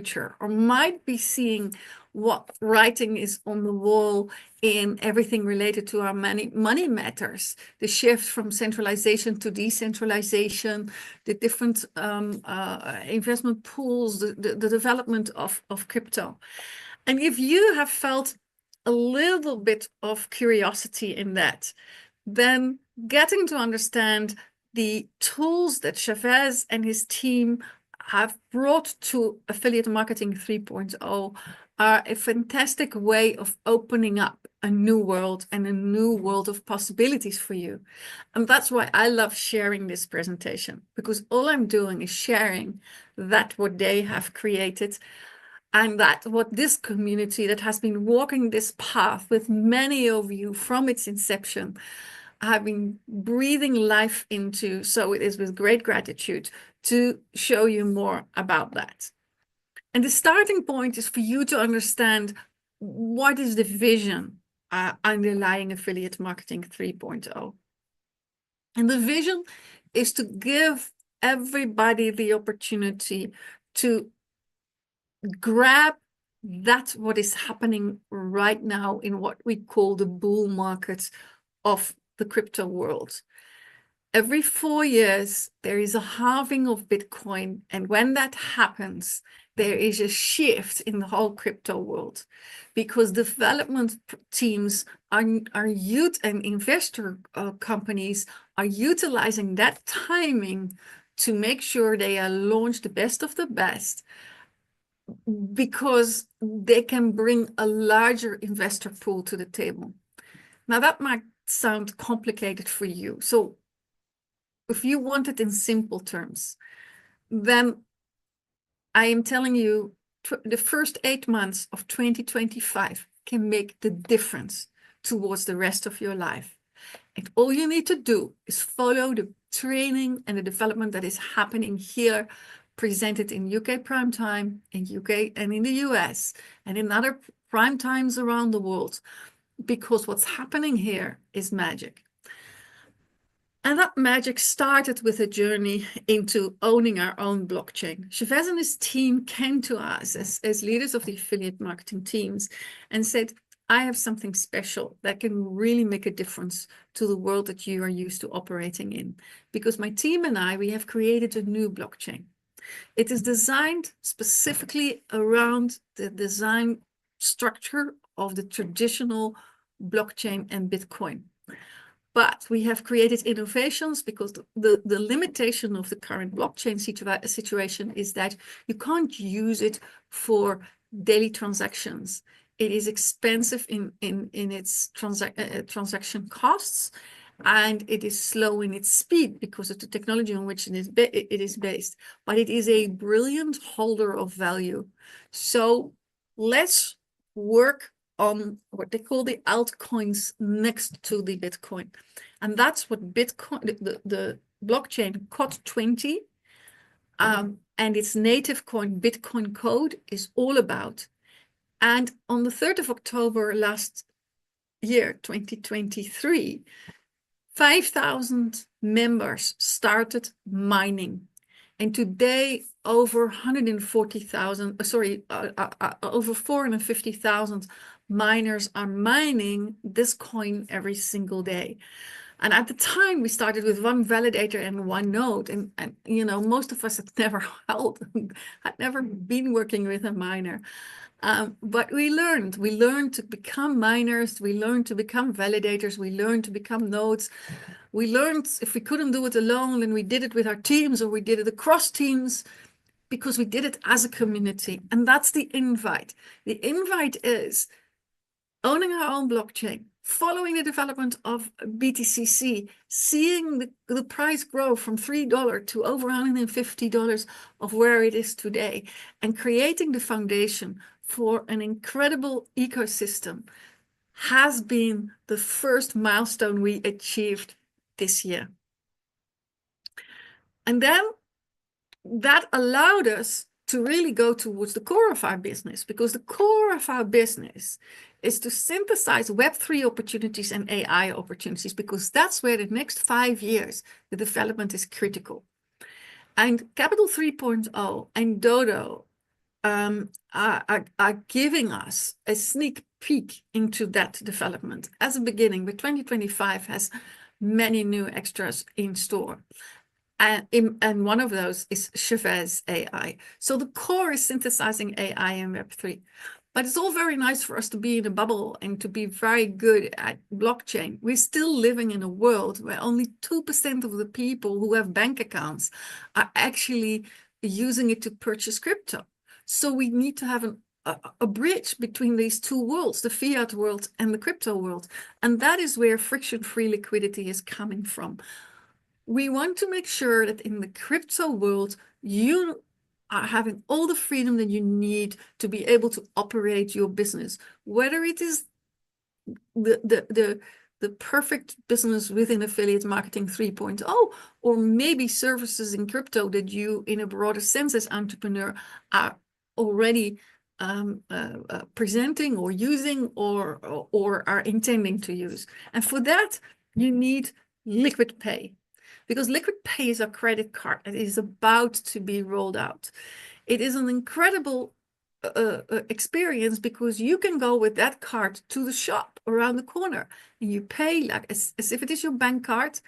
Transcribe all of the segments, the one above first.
future, or might be seeing what writing is on the wall in everything related to our money matters, the shift from centralization to decentralization, the different investment pools, the development of crypto. And if you have felt a little bit of curiosity in that, then getting to understand the tools that Chavez and his team have brought to Affiliate Marketing 3.0 are a fantastic way of opening up a new world and a new world of possibilities for you. And that's why I love sharing this presentation, because all I'm doing is sharing that what they have created, and that what this community that has been walking this path with many of you from its inception have been breathing life into. So it is with great gratitude to show you more about that. And the starting point is for you to understand what is the vision underlying Affiliate Marketing 3.0. And the vision is to give everybody the opportunity to grab that what is happening right now in what we call the bull market of the crypto world. Every 4 years, there is a halving of Bitcoin. And when that happens, there is a shift in the whole crypto world, because development teams are youth and investor companies are utilizing that timing to make sure they are launched the best of the best, because they can bring a larger investor pool to the table. Now, that might sound complicated for you. So if you want it in simple terms, then I am telling you the first 8 months of 2025 can make the difference towards the rest of your life. And all you need to do is follow the training and the development that is happening here, presented in UK prime time, in UK and in the US, and in other prime times around the world, because what's happening here is magic. And that magic started with a journey into owning our own blockchain. Chavez and his team came to us as leaders of the affiliate marketing teams and said, I have something special that can really make a difference to the world that you are used to operating in. Because my team and I, we have created a new blockchain. It is designed specifically around the design structure of the traditional blockchain and Bitcoin. But we have created innovations, because the limitation of the current blockchain situation is that you can't use it for daily transactions. It is expensive in its transaction costs, and it is slow in its speed because of the technology on which it is based. But it is a brilliant holder of value. So let's work on what they call the altcoins next to the Bitcoin. And that's what Bitcoin, the blockchain COT20 and its native coin Bitcoin Code is all about. And on the 3rd of October last year, 2023, 5,000 members started mining. And today, over 140,000, over 450,000 miners are mining this coin every single day. And at the time, we started with one validator and one node. And you know, most of us had never had never been working with a miner. But we learned to become miners, we learned to become validators, we learned to become nodes. We learned if we couldn't do it alone, then we did it with our teams, or we did it across teams, because we did it as a community. And that's the invite. The invite is owning our own blockchain, following the development of BTCC, seeing the price grow from $3 to over $150 of where it is today, and creating the foundation for an incredible ecosystem has been the first milestone we achieved this year. And then that allowed us to really go towards the core of our business, because the core of our business is to synthesize Web3 opportunities and AI opportunities, because that's where the next 5 years, the development is critical. And Capital 3.0 and Dodo are giving us a sneak peek into that development as a beginning. But 2025 has many new extras in store. And one of those is Chavez AI. So the core is synthesizing AI in Web3. But it's all very nice for us to be in a bubble and to be very good at blockchain. We're still living in a world where only 2% of the people who have bank accounts are actually using it to purchase crypto. So we need to have a bridge between these two worlds, the fiat world and the crypto world. And that is where friction-free liquidity is coming from. We want to make sure that in the crypto world, you are having all the freedom that you need to be able to operate your business, whether it is the perfect business within affiliate marketing 3.0, or maybe services in crypto that you, in a broader sense as entrepreneur, are already presenting or using or are intending to use. And for that, you need Liquid Pay. Because Liquid Pay is a credit card that is about to be rolled out. It is an incredible experience because you can go with that card to the shop around the corner and you pay like as if it is your bank card,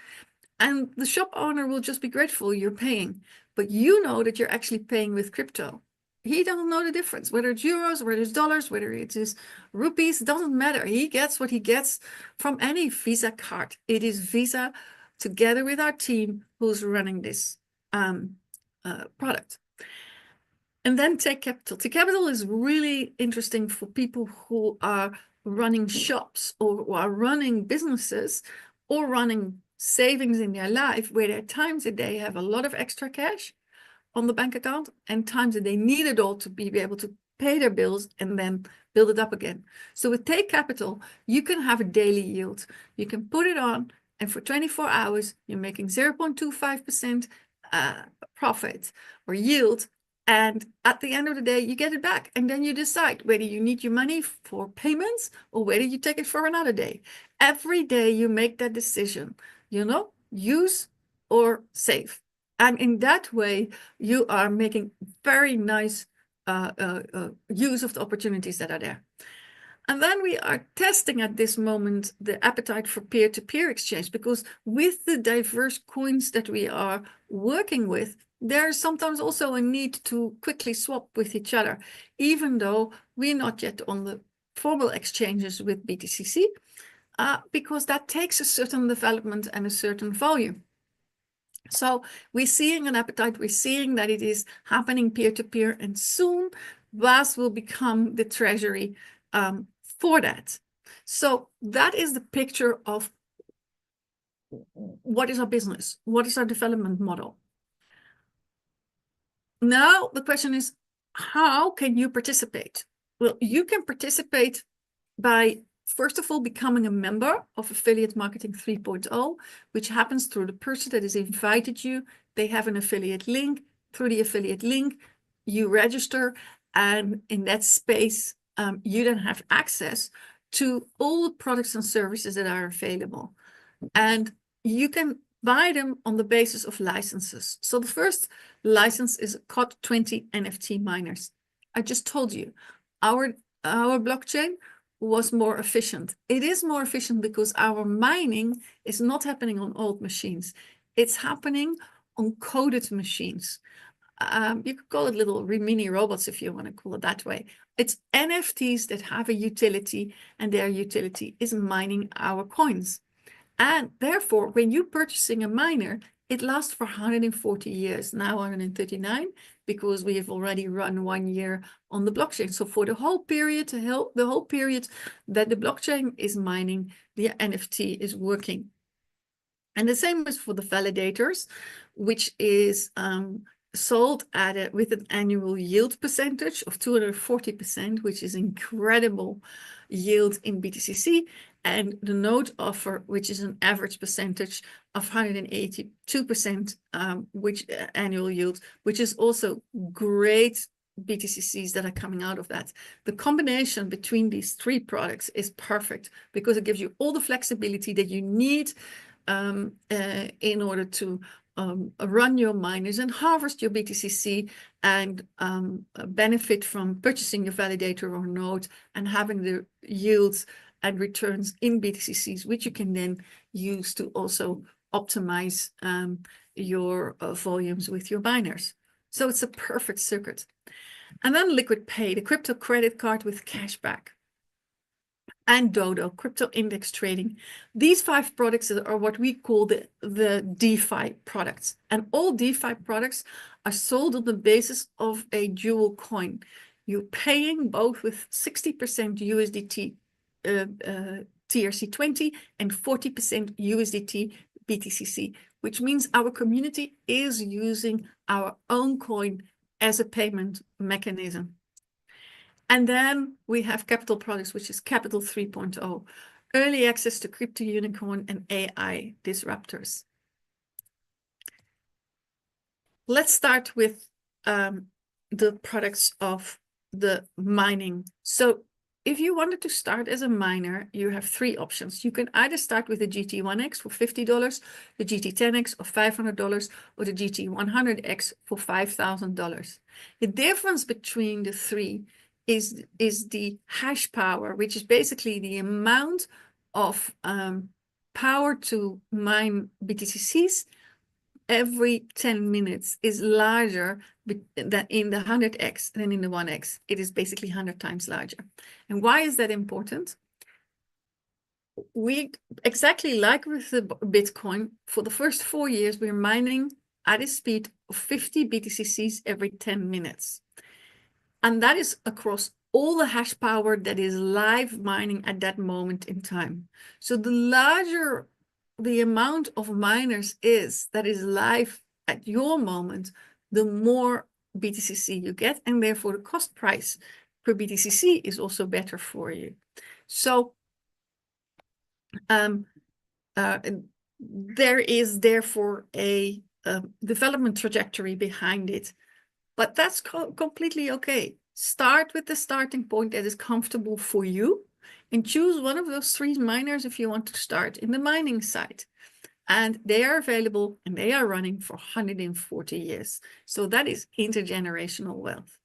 and the shop owner will just be grateful you're paying, but you know that you're actually paying with crypto. He doesn't know the difference, whether it's euros, whether it's dollars, whether it is rupees, doesn't matter. He gets what he gets from any Visa card. It is Visa together with our team who's running this product. And then Take Capital. Take Capital is really interesting for people who are running shops or who are running businesses or running savings in their life, where there are times that they have a lot of extra cash on the bank account and times that they need it all to be able to pay their bills and then build it up again. So with Take Capital, you can have a daily yield. You can put it on, and for 24 hours, you're making 0.25% profit or yield. And at the end of the day, you get it back. And then you decide whether you need your money for payments or whether you take it for another day. Every day you make that decision, use or save. And in that way, you are making very nice use of the opportunities that are there. And then we are testing at this moment the appetite for peer-to-peer exchange, because with the diverse coins that we are working with, there's sometimes also a need to quickly swap with each other, even though we're not yet on the formal exchanges with BTCC, because that takes a certain development and a certain volume. So we're seeing an appetite, we're seeing that it is happening peer-to-peer, and soon VAS will become the treasury for that. So that is the picture of what is our business, what is our development model. Now the question is, how can you participate? Well, you can participate by, first of all, becoming a member of Affiliate Marketing 3.0, which happens through the person that has invited you. They have an affiliate link. Through the affiliate link, you register, and in that space, you then have access to all the products and services that are available. And you can buy them on the basis of licenses. So the first license is COD20 NFT miners. I just told you, our blockchain was more efficient. It is more efficient because our mining is not happening on old machines. It's happening on coded machines. You could call it little mini robots if you want to call it that way. It's NFTs that have a utility, and their utility is mining our coins. And therefore, when you're purchasing a miner, it lasts for 140 years, now 139, because we have already run 1 year on the blockchain. So for the whole period, the whole period that the blockchain is mining, the NFT is working. And the same is for the validators, which is sold with an annual yield percentage of 240%, which is incredible yield in BTCC, and the node offer, which is an average percentage of 182%, which annual yield, which is also great BTCCs that are coming out of that. The combination between these three products is perfect because it gives you all the flexibility that you need in order to run your miners and harvest your BTCC and benefit from purchasing your validator or node and having the yields and returns in BTCCs, which you can then use to also optimize your volumes with your miners. So it's a perfect circuit. And then Liquid Pay, the crypto credit card with cashback. And Dodo, crypto index trading. These 5 products are what we call the DeFi products. And all DeFi products are sold on the basis of a dual coin. You're paying both with 60% USDT TRC20 and 40% USDT BTCC, which means our community is using our own coin as a payment mechanism. And then we have capital products, which is Capital 3.0, early access to crypto unicorn and AI disruptors. Let's start with the products of the mining. So if you wanted to start as a miner, you have 3 options. You can either start with the GT1X for $50, the GT10X for $500, or the GT100X for $5,000. The difference between the 3 is the hash power, which is basically the amount of power to mine BTCCs every 10 minutes is larger than in the 100x than in the 1x. It is basically 100 times larger. And why is that important? We, exactly like with the Bitcoin, for the first 4 years, we're mining at a speed of 50 BTCCs every 10 minutes. And that is across all the hash power that is live mining at that moment in time. So the larger the amount of miners is that is live at your moment, the more BTCC you get, and therefore the cost price per BTCC is also better for you. So there is therefore a development trajectory behind it. But that's completely okay. Start with the starting point that is comfortable for you and choose one of those 3 miners if you want to start in the mining side. And they are available and they are running for 140 years. So that is intergenerational wealth.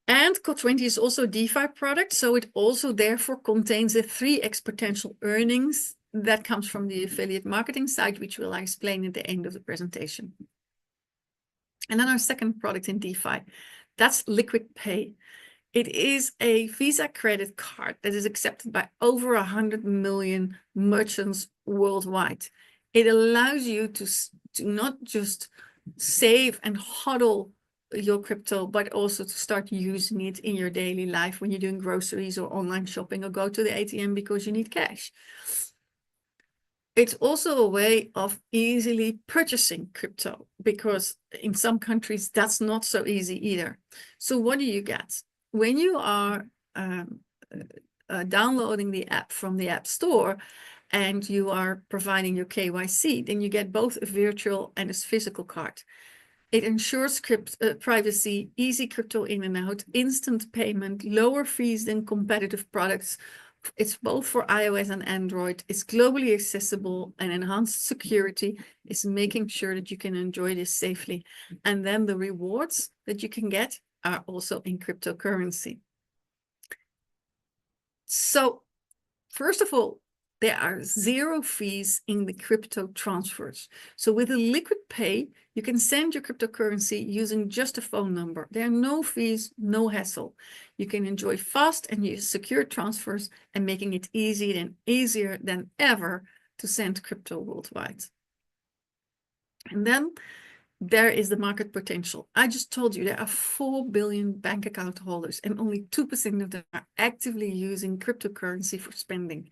And COT20 is also a DeFi product. So it also therefore contains a 3x potential earnings that comes from the affiliate marketing side, which will I explain at the end of the presentation. And then our second product in DeFi, that's Liquid Pay. It is a Visa credit card that is accepted by over 100 million merchants worldwide. It allows you to not just save and hodl your crypto, but also to start using it in your daily life when you're doing groceries or online shopping or go to the ATM because you need cash. It's also a way of easily purchasing crypto because in some countries that's not so easy either. So what do you get? When you are downloading the app from the App Store and you are providing your KYC, then you get both a virtual and a physical card. It ensures privacy, easy crypto in and out, instant payment, lower fees than competitive products. It's both for iOS and Android. It's globally accessible, and enhanced security is making sure that you can enjoy this safely. And then the rewards that you can get are also in cryptocurrency. So first of all, there are 0 fees in the crypto transfers. So with a Liquid Pay, you can send your cryptocurrency using just a phone number. There are no fees, no hassle. You can enjoy fast and secure transfers and making it easier than ever to send crypto worldwide. And then there is the market potential. I just told you there are 4 billion bank account holders and only 2% of them are actively using cryptocurrency for spending.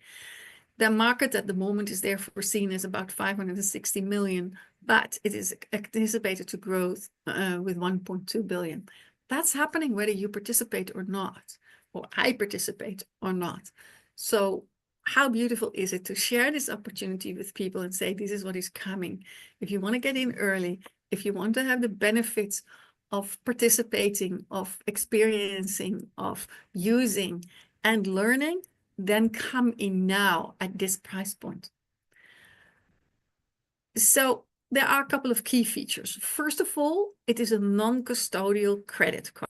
The market at the moment is therefore seen as about 560 million, but it is anticipated to grow with 1.2 billion. That's happening whether you participate or not, or I participate or not. So how beautiful is it to share this opportunity with people and say, this is what is coming. If you want to get in early, if you want to have the benefits of participating, of experiencing, of using and learning, then come in now at this price point. So there are a couple of key features. First of all, it is a non-custodial credit card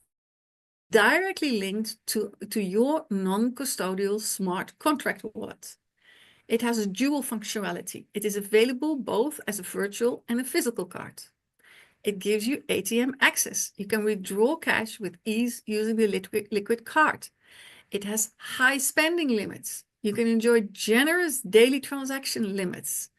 directly linked to your non-custodial smart contract wallet. It has a dual functionality. It is available both as a virtual and a physical card. It gives you ATM access. You can withdraw cash with ease using the liquid card. It has high spending limits. You can enjoy generous daily transaction limits.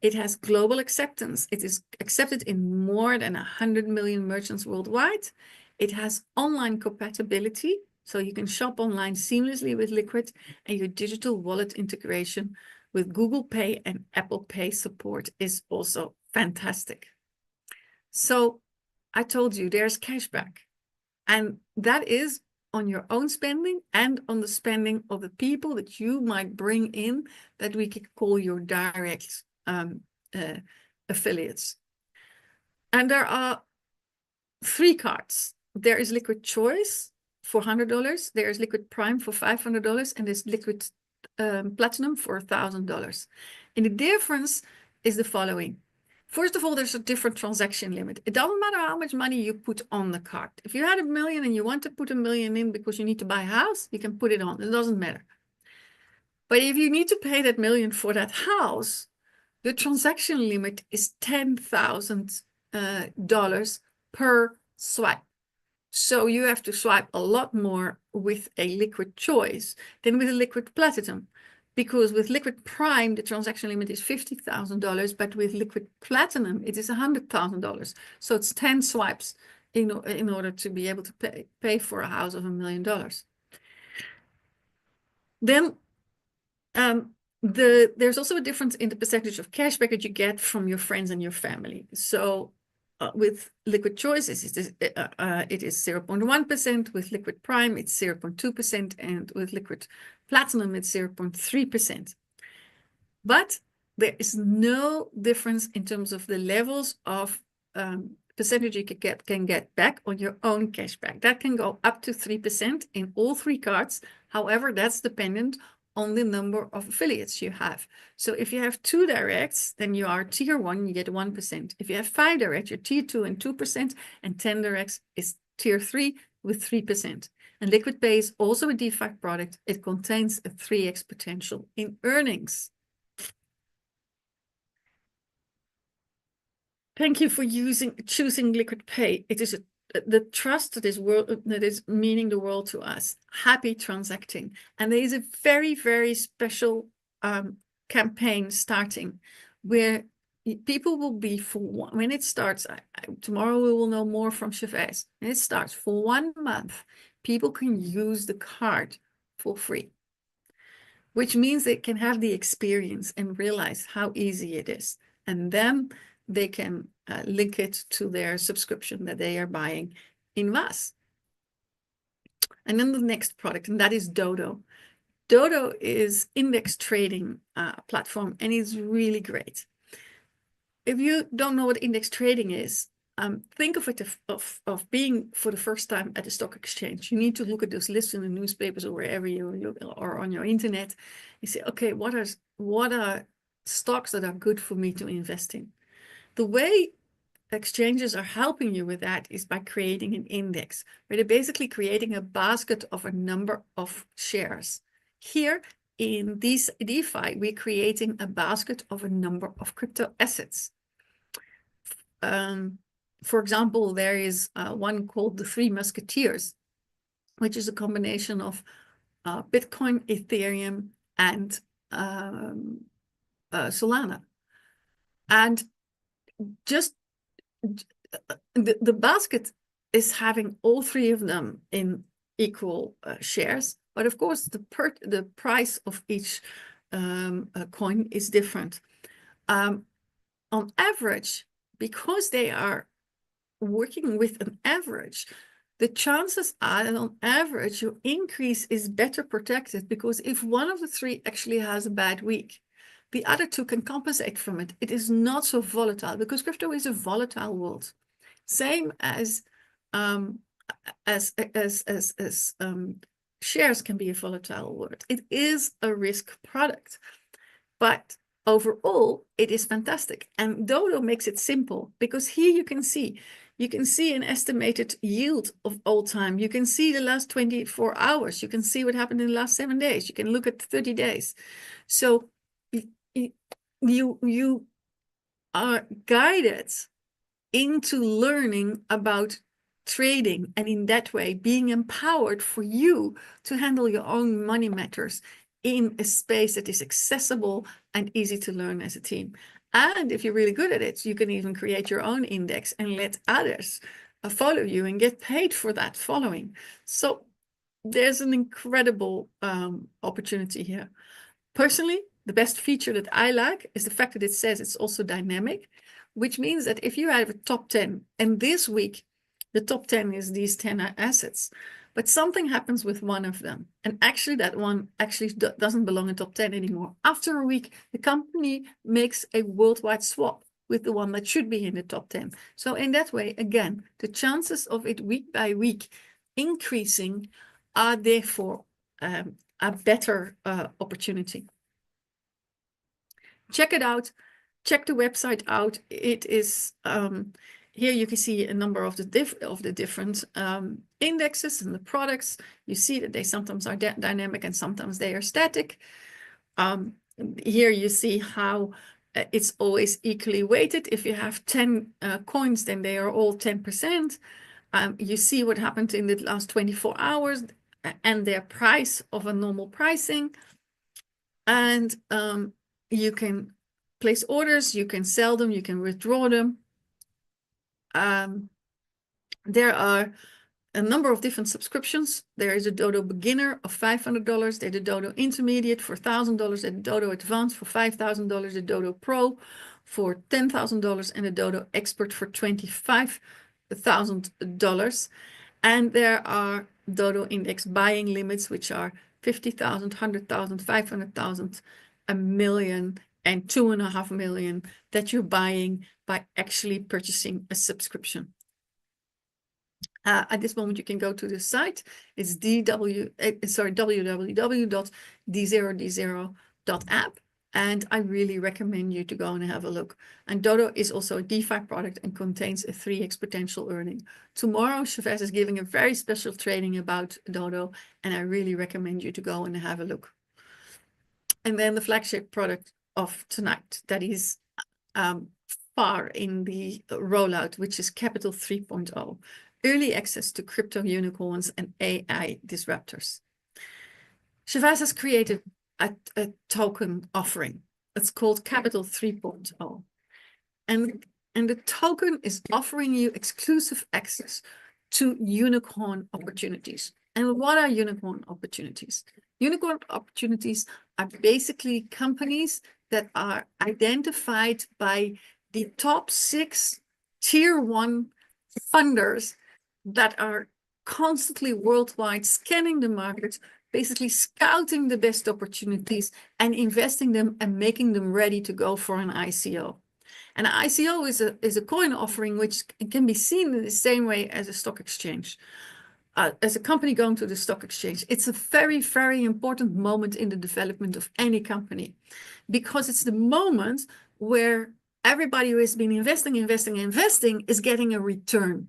It has global acceptance. It is accepted in more than 100 million merchants worldwide. It has online compatibility, so you can shop online seamlessly with Liquid, and your digital wallet integration with Google Pay and Apple Pay support is also fantastic. So I told you there's cashback, and that is on your own spending and on the spending of the people that you might bring in that we could call your direct affiliates. And there are 3 cards. There is Liquid Choice for $100. There is Liquid Prime for $500, and there's Liquid Platinum for $1,000. And the difference is the following. First of all, there's a different transaction limit. It doesn't matter how much money you put on the card. If you had $1 million and you want to put $1 million in because you need to buy a house, you can put it on. It doesn't matter. But if you need to pay that $1 million for that house, the transaction limit is $10,000 per swipe. So you have to swipe a lot more with a Liquid Choice than with a Liquid Platinum. Because with Liquid Prime, the transaction limit is $50,000, but with Liquid Platinum, it is $100,000. So it's 10 swipes in order to be able to pay for a house of $1 million. Then there's also a difference in the percentage of cashback that you get from your friends and your family. So with Liquid Choices, it is 0.1%. With Liquid Prime, it's 0.2%. And with Liquid Platinum, it's 0.3%. But there is no difference in terms of the levels of percentage you can get back on your own cashback. That can go up to 3% in all 3 cards. However, that's dependent on the number of affiliates you have. So if you have 2 directs, then you are tier 1, you get 1%. If you have 5 directs, you're tier 2 and 2%, and 10 directs is tier 3 with 3%. And Liquid Pay is also a DeFi product. It contains a 3x potential in earnings. Thank you for choosing Liquid Pay. It is the trust that is meaning the world to us. Happy transacting. And there is a very, very special campaign starting where people will be when it starts, tomorrow we will know more from Chavez. When it starts for 1 month, people can use the card for free, which means they can have the experience and realize how easy it is. And then they can link it to their subscription that they are buying in VAS. And then the next product, and that is Dodo. Dodo is index trading platform, and it's really great. If you don't know what index trading is, think of it of being for the first time at a stock exchange. You need to look at those lists in the newspapers or wherever you look, or on your internet. You say, okay, what are stocks that are good for me to invest in? The way exchanges are helping you with that is by creating an index, where they're basically creating a basket of a number of shares. Here in this DeFi, we're creating a basket of a number of crypto assets. For example, there is one called the Three Musketeers, which is a combination of Bitcoin, Ethereum, and Solana. And just the basket is having all 3 of them in equal shares, but of course the price of each coin is different. On average, because they are working with an average, the chances are that on average your increase is better protected, because if one of the 3 actually has a bad week, the other 2 can compensate from it. It is not so volatile, because crypto is a volatile world. Same as shares can be a volatile word. It is a risk product, but overall, it is fantastic. And Dodo makes it simple because here you can see an estimated yield of all time. You can see the last 24 hours. You can see what happened in the last 7 days. You can look at 30 days. So you are guided into learning about trading, and in that way being empowered for you to handle your own money matters in a space that is accessible and easy to learn as a team. And if you're really good at it, you can even create your own index and let others follow you and get paid for that following. So there's an incredible opportunity here. Personally, the best feature that I like is the fact that it says it's also dynamic, which means that if you have a top 10, and this week the top 10 is these 10 assets, but something happens with one of them, and actually that one actually doesn't belong in top 10 anymore. After a week, the company makes a worldwide swap with the one that should be in the top 10. So in that way, again, the chances of it week by week increasing are therefore a better opportunity. Check it out. Check the website out. It is here you can see a number of the different indexes and the products. You see that they sometimes are dynamic and sometimes they are static. Here you see how it's always equally weighted. If you have 10 coins, then they are all 10%. You see what happened in the last 24 hours and their price of a normal pricing. And you can place orders, you can sell them, you can withdraw them. There are a number of different subscriptions. There is a Dodo Beginner of $500, there's a Dodo Intermediate for $1,000, there's a Dodo Advanced for $5,000, a Dodo Pro for $10,000, and a Dodo Expert for $25,000. And there are Dodo Index buying limits, which are 50,000, 100,000, 500,000, a million, and 2.5 million that you're buying by actually purchasing a subscription. At this moment, you can go to the site. It's www.d0d0.app. And I really recommend you to go and have a look. And Dodo is also a DeFi product and contains a 3x potential earning. Tomorrow, Chavez is giving a very special training about Dodo, and I really recommend you to go and have a look. And then the flagship product of tonight that is far in the rollout, which is Capital 3.0, early access to crypto unicorns and AI disruptors. Chavez has created a token offering. It's called Capital 3.0. And the token is offering you exclusive access to unicorn opportunities. And what are unicorn opportunities? Unicorn opportunities are basically companies that are identified by the top 6 tier 1 funders that are constantly worldwide scanning the market, basically scouting the best opportunities and investing them and making them ready to go for an ICO. An ICO is a coin offering which can be seen in the same way as a stock exchange. As a company going to the stock exchange, it's a very, very important moment in the development of any company, because it's the moment where everybody who has been investing is getting a return.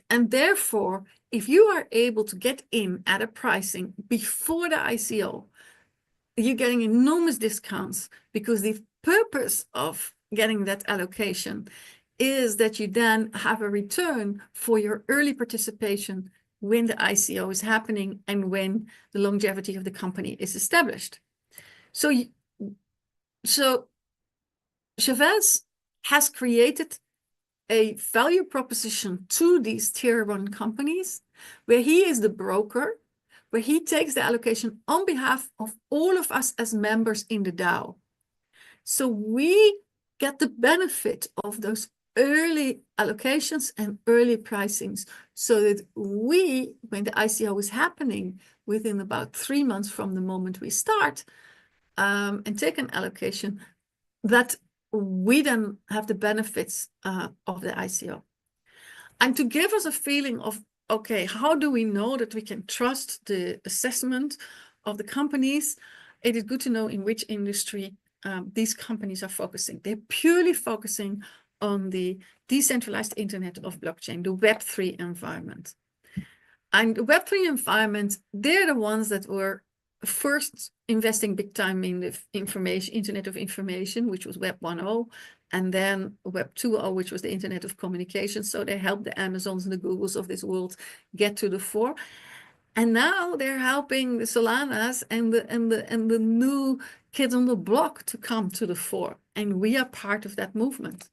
And therefore, if you are able to get in at a pricing before the ICO, you're getting enormous discounts, because the purpose of getting that allocation is that you then have a return for your early participation when the ICO is happening and when the longevity of the company is established. So Chavez has created a value proposition to these tier 1 companies where he is the broker, where he takes the allocation on behalf of all of us as members in the DAO. So we get the benefit of those early allocations and early pricings, so that we, when the ICO is happening within about 3 months from the moment we start and take an allocation, that we then have the benefits of the ICO. And to give us a feeling of okay, how do we know that we can trust the assessment of the companies? It is good to know in which industry these companies are focusing. They're purely focusing on the decentralized internet of blockchain, the Web3 environment. And the Web3 environment, they're the ones that were first investing big time in the Internet of Information, which was Web 1.0, and then Web 2.0, which was the Internet of Communication. So they helped the Amazons and the Googles of this world get to the fore. And now they're helping the Solanas and the new kids on the block to come to the fore. And we are part of that movement.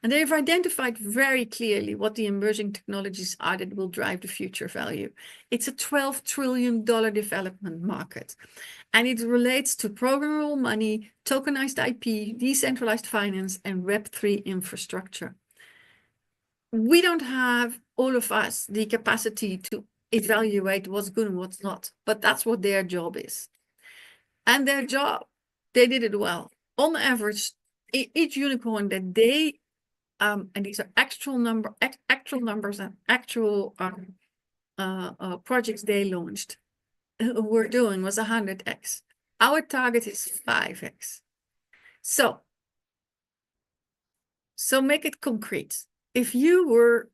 And they've identified very clearly what the emerging technologies are that will drive the future value. It's a $12 trillion development market. And it relates to programmable money, tokenized IP, decentralized finance, and Web3 infrastructure. We don't have, all of us, the capacity to evaluate what's good and what's not, but that's what their job is. And their job, they did it well. On average, each unicorn that they and these are actual numbers and actual projects they launched were doing was 100x. Our target is 5x. So make it concrete. If you were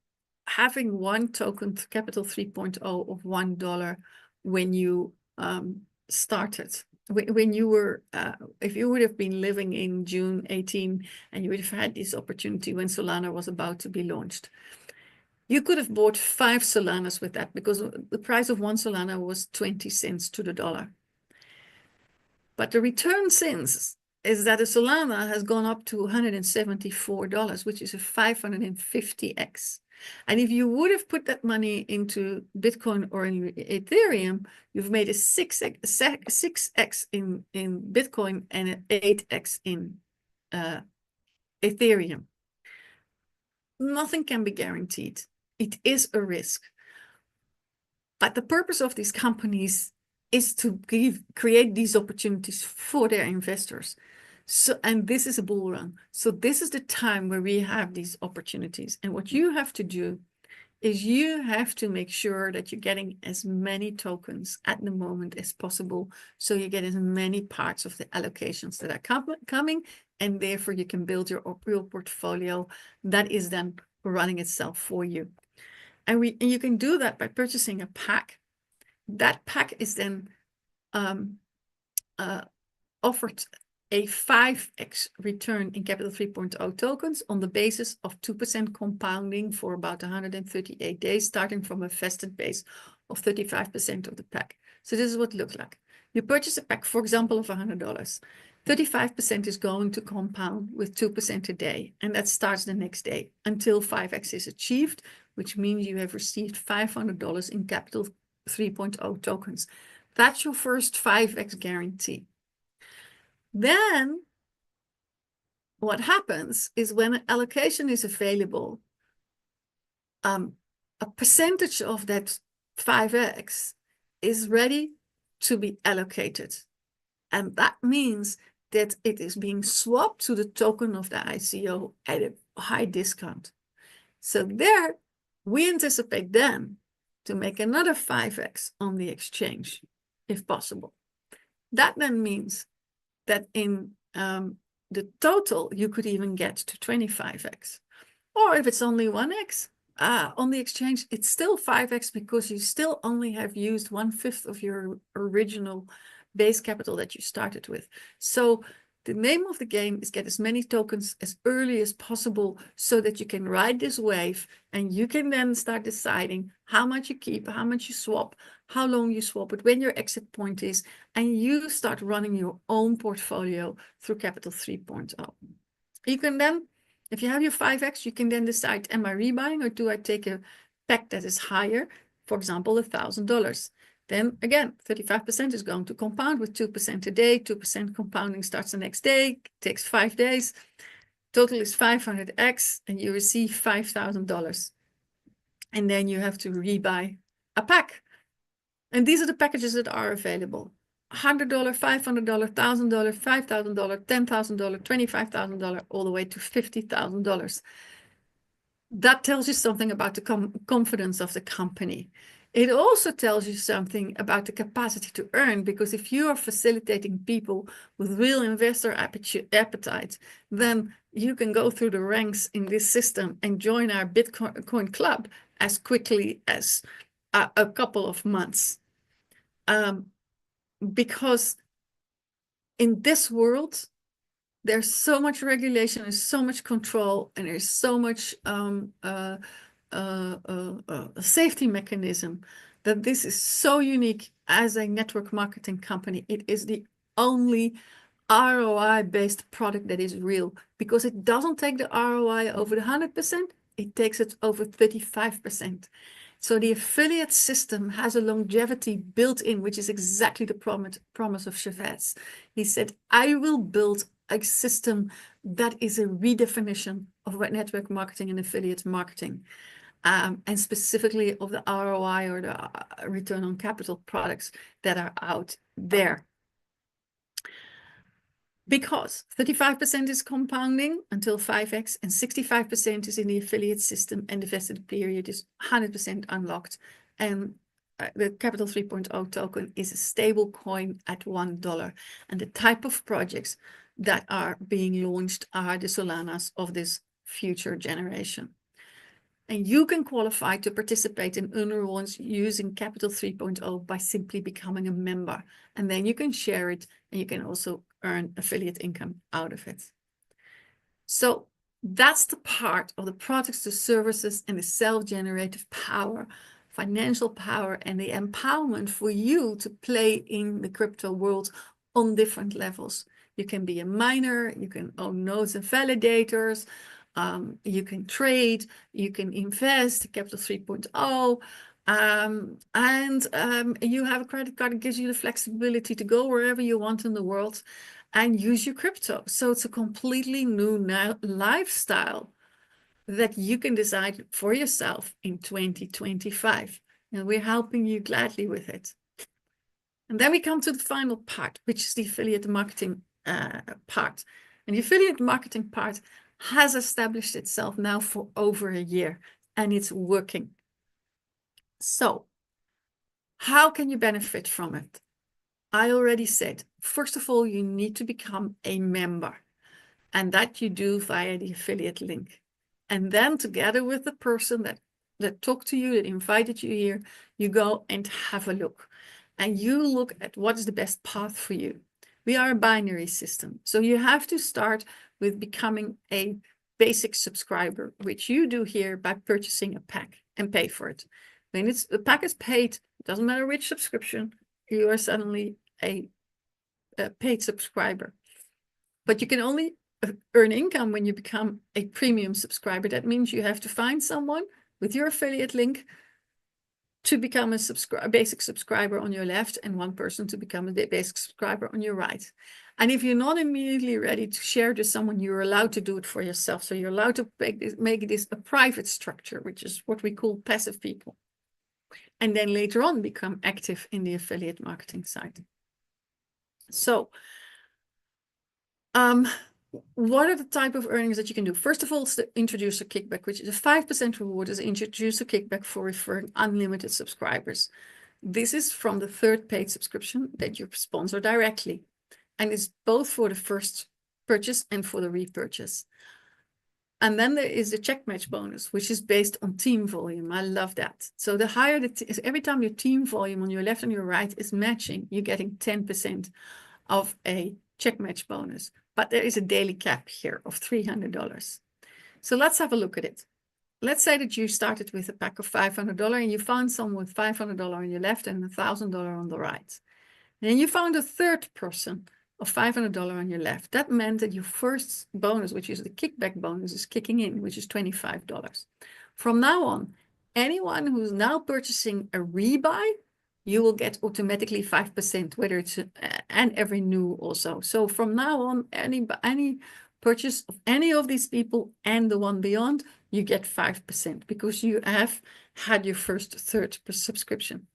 having one token, Capital 3.0 of $1 when you started, when you were, if you would have been living in June 18 and you would have had this opportunity when Solana was about to be launched, you could have bought 5 Solanas with that because the price of 1 Solana was 20 cents to the dollar. But the return since is that a Solana has gone up to $174, which is a 550x. And if you would have put that money into Bitcoin or in Ethereum, you've made a 6x in Bitcoin and an 8x in Ethereum. Nothing can be guaranteed. It is a risk. But the purpose of these companies is to create these opportunities for their investors. So, and this is a bull run. So this is the time where we have these opportunities. And what you have to do is you have to make sure that you're getting as many tokens at the moment as possible. So you get as many parts of the allocations that are coming, and therefore you can build your real portfolio that is then running itself for you. And you can do that by purchasing a pack. That pack is then offered a 5x return in Capital 3.0 tokens on the basis of 2% compounding for about 138 days, starting from a vested base of 35% of the pack. So this is what it looks like. You purchase a pack, for example, of $100. 35% is going to compound with 2% a day, and that starts the next day until 5x is achieved, which means you have received $500 in Capital 3.0 tokens. That's your first 5x guarantee. Then what happens is when an allocation is available, a percentage of that 5x is ready to be allocated. And that means that it is being swapped to the token of the ICO at a high discount. So there, we anticipate then to make another 5x on the exchange, if possible. That then means that in the total, you could even get to 25x. Or if it's only 1x, on the exchange, it's still 5x because you still only have used 1/5 of your original base capital that you started with. So the name of the game is get as many tokens as early as possible so that you can ride this wave and you can then start deciding how much you keep, how much you swap, how long you swap it, when your exit point is, and you start running your own portfolio through Capital 3.0. You can then, if you have your 5x, you can then decide, am I rebuying or do I take a pack that is higher, for example, $1,000? Then again, 35% is going to compound with 2% a day. 2% compounding starts the next day, takes 5 days. Total is 500x, and you receive $5,000. And then you have to rebuy a pack. And these are the packages that are available. $100, $500, $1,000, $5,000, $10,000, $25,000, all the way to $50,000. That tells you something about the confidence of the company. It also tells you something about the capacity to earn, because if you are facilitating people with real investor appetite, then you can go through the ranks in this system and join our Bitcoin club as quickly as a couple of months. Because in this world, there's so much regulation, there's so much control, and there's so much a safety mechanism that this is so unique as a network marketing company. It is the only ROI-based product that is real, because it doesn't take the ROI over the 100%, it takes it over 35%. So the affiliate system has a longevity built in, which is exactly the promise of Chavez. He said, I will build a system that is a redefinition of network marketing and affiliate marketing, and specifically of the ROI, or the return on capital products that are out there. Because 35% is compounding until 5x, and 65% is in the affiliate system, and the vested period is 100% unlocked. And the Capital 3.0 token is a stable coin at $1. And the type of projects that are being launched are the Solanas of this future generation. And you can qualify to participate in Unrewards using Capital 3.0 by simply becoming a member. And then you can share it, and you can also earn affiliate income out of it. So that's the part of the products, the services, and the self-generative power, financial power, and the empowerment for you to play in the crypto world on different levels. You can be a miner, you can own nodes and validators, you can trade, you can invest, Capital 3.0, and you have a credit card that gives you the flexibility to go wherever you want in the world and use your crypto. So it's a completely new lifestyle that you can decide for yourself in 2025. And we're helping you gladly with it. And then we come to the final part, which is the affiliate marketing part. And the affiliate marketing part has established itself now for over a year, and it's working. So how can you benefit from it? I already said, first of all, you need to become a member, and that you do via the affiliate link. And then together with the person that talked to you, that invited you here, you go and have a look. And you look at what is the best path for you. We are a binary system. So you have to start with becoming a basic subscriber, which you do here by purchasing a pack and pay for it. When the pack is paid, it doesn't matter which subscription, you are suddenly a paid subscriber. But you can only earn income when you become a premium subscriber. That means you have to find someone with your affiliate link to become a basic subscriber on your left, and one person to become a basic subscriber on your right. And if you're not immediately ready to share to someone, you're allowed to do it for yourself. So you're allowed to make this a private structure, which is what we call passive people. And then later on become active in the affiliate marketing side. So what are the type of earnings that you can do? First of all, it's the introducer kickback, which is a 5% reward as an introducer kickback for referring unlimited subscribers. This is from the third paid subscription that you sponsor directly. And it's both for the first purchase and for the repurchase. And then there is the check match bonus, which is based on team volume. I love that. So the higher every time your team volume on your left and your right is matching, you're getting 10% of a check match bonus. But there is a daily cap here of $300. So let's have a look at it. Let's say that you started with a pack of $500 and you found someone with $500 on your left and $1,000 on the right. And then you found a third person of $500 on your left. That meant that your first bonus, which is the kickback bonus, is kicking in, which is $25. From now on, anyone who's now purchasing a rebuy, you will get automatically 5%, whether it's and every new also. So from now on, any purchase of any of these people and the one beyond, you get 5% because you have had your first third subscription.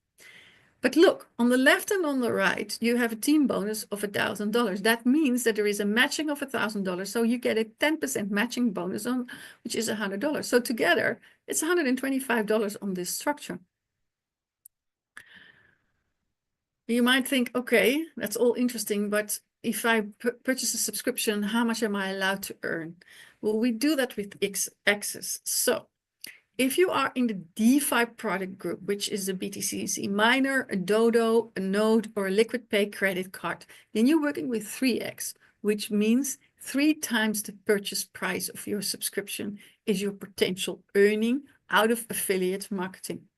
But look, on the left and on the right, you have a team bonus of $1,000. That means that there is a matching of $1,000. So you get a 10% matching bonus on, which is $100. So together, it's $125 on this structure. You might think, okay, that's all interesting, but if I purchase a subscription, how much am I allowed to earn? Well, we do that with X-axis. So if you are in the DeFi product group, which is a BTC miner, a Dodo, a Node, or a Liquid Pay credit card, then you're working with 3x, which means 3 times the purchase price of your subscription is your potential earning out of affiliate marketing.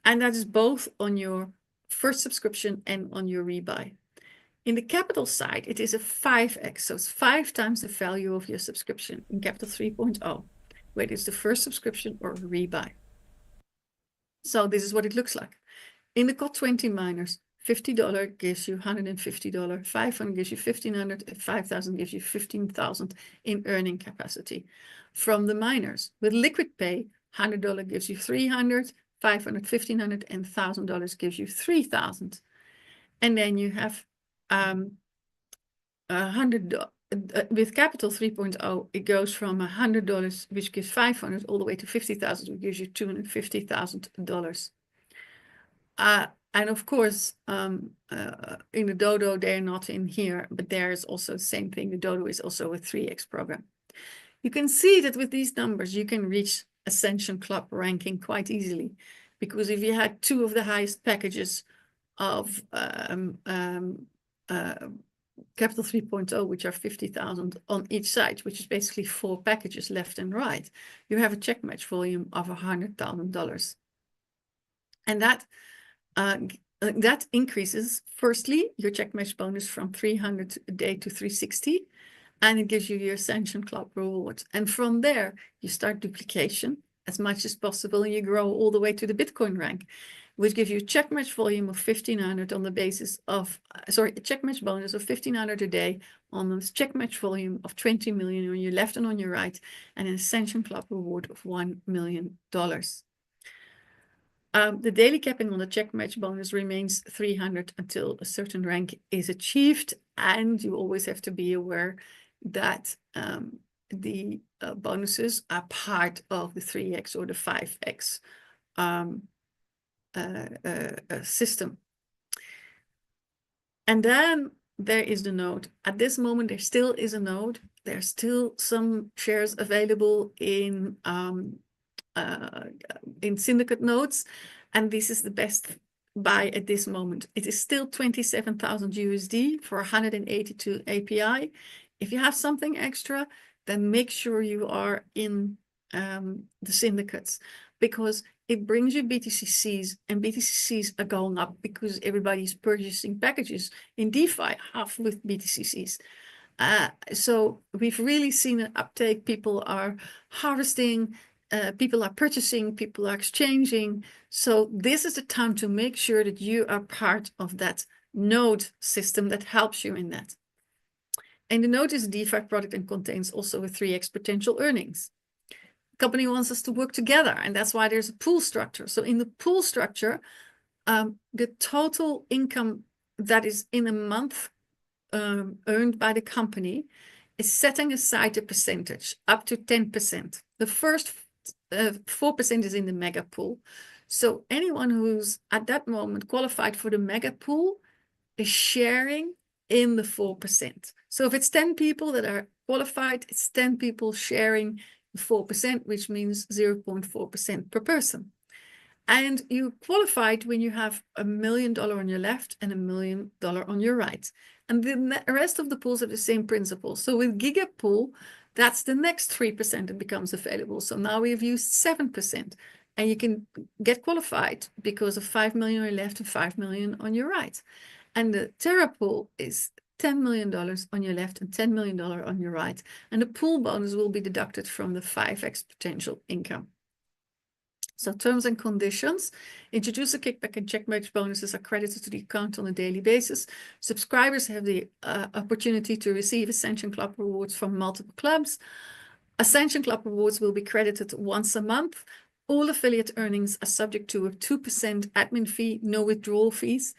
And that is both on your first subscription and on your rebuy. In the capital side, it is a 5x, so it's 5 times the value of your subscription in Capital 3.0, whether it's the first subscription or a rebuy. So this is what it looks like. In the COT20 miners, $50 gives you $150, 500 gives you 1,500, 5,000 gives you 15,000 in earning capacity. From the miners, with Liquid Pay, $100 gives you 300, 500, 1,500, and $1,000 gives you 3,000. And then you have $100 with Capital 3.0, it goes from $100, which gives 500, all the way to 50,000, which gives you $250,000. And of course, in the Dodo, they're not in here, but there's also the same thing. The Dodo is also a 3x program. You can see that with these numbers, you can reach Ascension Club ranking quite easily, because if you had 2 of the highest packages of Capital 3.0, which are 50,000 on each side, which is basically 4 packages left and right, you have a check match volume of $100,000. And that increases, firstly, your check match bonus from 300 a day to 360, and it gives you your Ascension Club rewards. And from there, you start duplication as much as possible, and you grow all the way to the Bitcoin rank, which gives you a check match volume of 1,500 on the basis of, a check match bonus of 1,500 a day on a check match volume of 20 million on your left and on your right, and an Ascension Club reward of $1 million. The daily capping on the check match bonus remains 300 until a certain rank is achieved, and you always have to be aware that the bonuses are part of the 3x or the 5x system. And then there is the node. At this moment, there still is a node. There's still some shares available in syndicate nodes, and this is the best buy at this moment. It is still 27,000 USD for 182 API. If you have something extra, then make sure you are in the syndicates, because it brings you BTCCs, and BTCCs are going up because everybody's purchasing packages in DeFi, half with BTCCs. So we've really seen an uptake. People are harvesting, people are purchasing, people are exchanging. So this is the time to make sure that you are part of that node system that helps you in that. And the node is a DeFi product and contains also a 3x potential earnings. The company wants us to work together, and that's why there's a pool structure. So in the pool structure, the total income that is in a month earned by the company is setting aside a percentage up to 10%. The first 4% is in the mega pool. So anyone who's at that moment qualified for the mega pool is sharing in the 4%. So if it's 10 people that are qualified, it's 10 people sharing the 4%, which means 0.4% per person. And you qualified when you have $1 million on your left and $1 million on your right. And the rest of the pools have the same principle. So with Gigapool, that's the next 3% that becomes available. So now we've used 7%. And you can get qualified because of 5 million on your left and 5 million on your right. And the Terra pool is $10 million on your left and $10 million on your right. And the pool bonus will be deducted from the 5x potential income. So terms and conditions: introducer kickback and check match bonuses are credited to the account on a daily basis. Subscribers have the opportunity to receive Ascension Club rewards from multiple clubs. Ascension Club rewards will be credited once a month. All affiliate earnings are subject to a 2% admin fee, no withdrawal fees.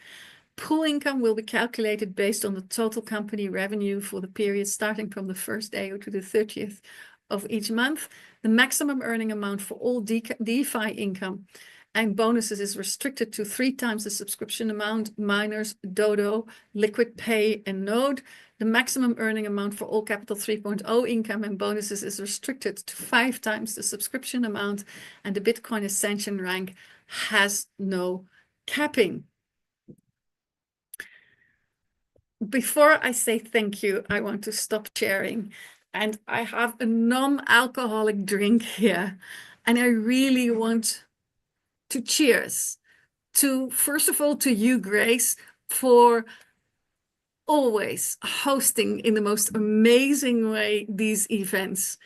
Pool income will be calculated based on the total company revenue for the period starting from the first day to the 30th of each month. The maximum earning amount for all DeFi income and bonuses is restricted to 3 times the subscription amount, miners, Dodo, Liquid Pay, and Node. The maximum earning amount for all Capital 3.0 income and bonuses is restricted to 5 times the subscription amount, and the Bitcoin Ascension rank has no capping. Before I say thank you, I want to stop sharing. And I have a non-alcoholic drink here. And I really want to cheers to, first of all, to you, Grace, for always hosting in the most amazing way these events.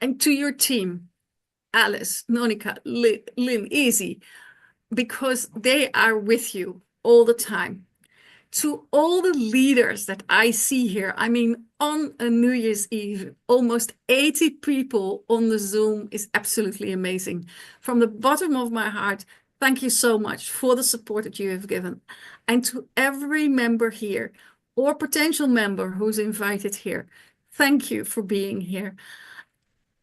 And to your team, Alice, Nonika, Lynn, Easy, because they are with you all the time. To all the leaders that I see here, I mean, on a New Year's Eve, almost 80 people on the Zoom is absolutely amazing. From the bottom of my heart, thank you so much for the support that you have given. And to every member here or potential member who's invited here, thank you for being here.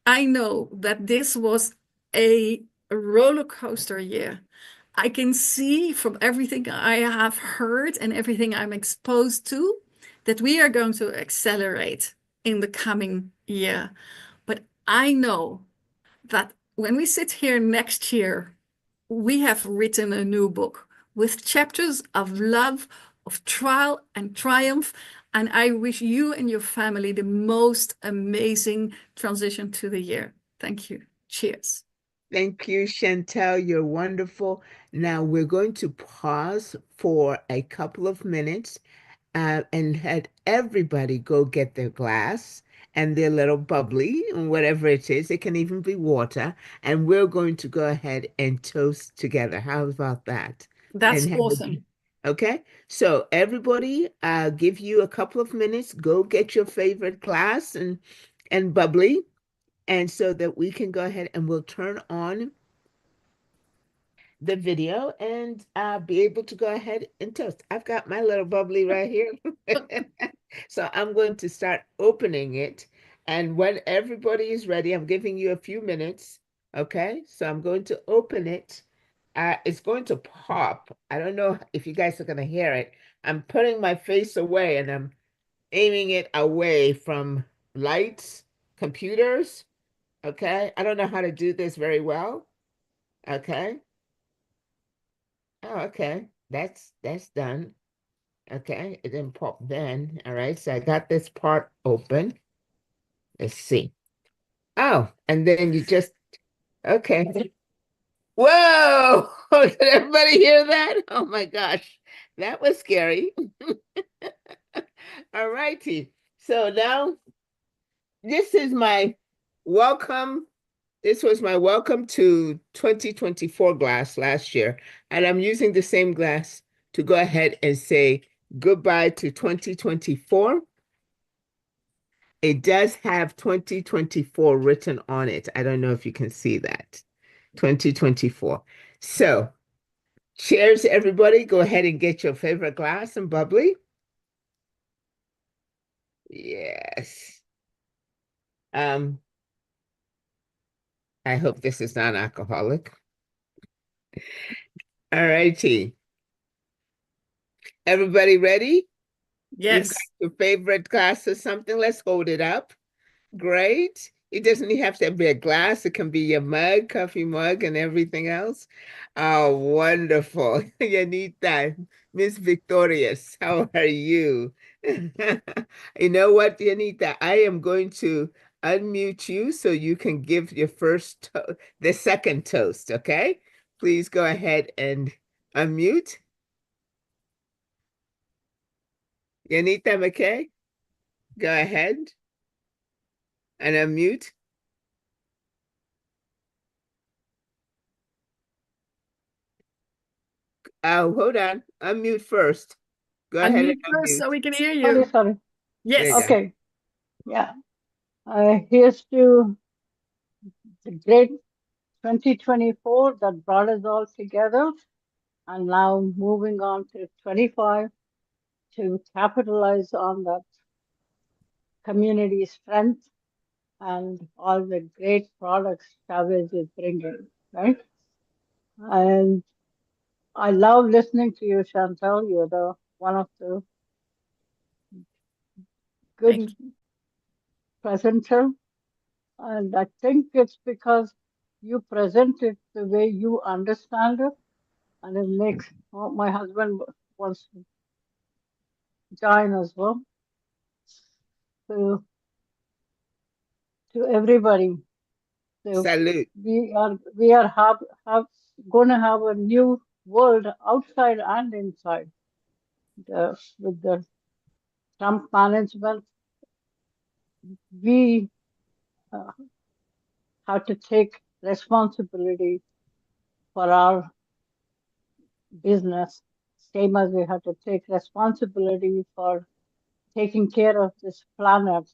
I know that this was a roller coaster year. I can see from everything I have heard and everything I'm exposed to that we are going to accelerate in the coming year. But I know that when we sit here next year, we have written a new book with chapters of love, of trial and triumph. And I wish you and your family the most amazing transition to the year. Thank you. Cheers. Thank you, Chantel. You're wonderful. Now we're going to pause for a couple of minutes and had everybody go get their glass and their little bubbly, whatever it is. It can even be water. And we're going to go ahead and toast together. How about that? That's And have awesome. okay. So everybody, give you a couple of minutes. Go get your favorite glass and bubbly. And so that we can go ahead and we'll turn on the video and be able to go ahead and toast. I've got my little bubbly right here. So I'm going to start opening it. And when everybody is ready, I'm giving you a few minutes. Okay, so I'm going to open it. It's going to pop. I don't know if you guys are going to hear it. I'm putting my face away and I'm aiming it away from lights, computers. Okay, I don't know how to do this very well. Okay. Oh, okay. That's done. Okay, it didn't pop then. All right, so I got this part open. Let's see. Oh, and then you just okay. Whoa! Did everybody hear that? Oh my gosh, that was scary. All righty. So now this is my welcome. This was my welcome to 2024 glass last year. And I'm using the same glass to go ahead and say goodbye to 2024. It does have 2024 written on it. I don't know if you can see that. 2024. So cheers, everybody. Go ahead and get your favorite glass and bubbly. Yes. I hope this is non-alcoholic. All righty. Everybody ready? You've got Yes. your favorite glass or something. Let's hold it up. Great. It doesn't have to be a glass. It can be your mug, coffee mug, and everything else. Oh, wonderful. You need that. Miss Victorious, how are you? You know what, Yanita? I am going to unmute you so you can give your the second toast, okay? Please go ahead and unmute. Yanita McKay, go ahead and unmute. Oh, hold on. Unmute first. Go ahead and Unmute first unmute. so we can hear Sorry, you. sorry. There you Yes. go. Okay. Yeah. Here's to the great 2024 that brought us all together, and now moving on to 25 to capitalize on that community strength and all the great products Chavez is bringing, right? And I love listening to you, Chantal. You're the one of the good Thank presenter. And I think it's because you present it the way you understand it, and it makes my husband wants to join as well. So to everybody, so Salute. we are going to have a new world outside and inside. With the Trump management, we uh, have to take responsibility for our business, same as we have to take responsibility for taking care of this planet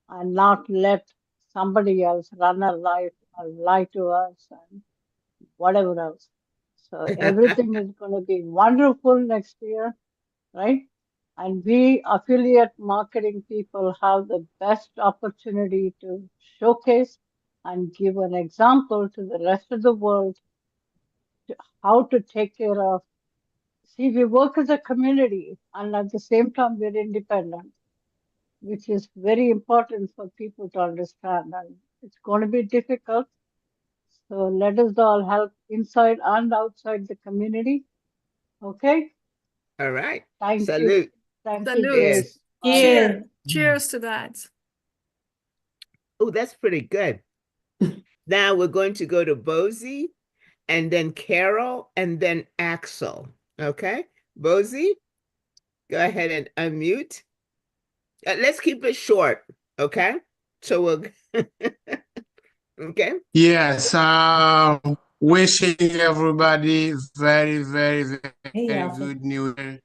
and not let somebody else run our life or lie to us and whatever else. So everything is going to be wonderful next year, right? And we affiliate marketing people have the best opportunity to showcase and give an example to the rest of the world to how to take care of. See, we work as a community and at the same time we're independent, which is very important for people to understand. And it's going to be difficult. So let us all help inside and outside the community. Okay? All right. Thank you. Salute. Thank you, Salute. Yes. Grace. Bye. Cheers. Cheers to that. Oh, that's pretty good. Now we're going to go to Bosie and then Carol and then Axel. Okay. Bosie, go ahead and unmute. Let's keep it short. Okay. So we'll, okay. Yes, wishing everybody very, very, Hey, very Alpha. good New Year.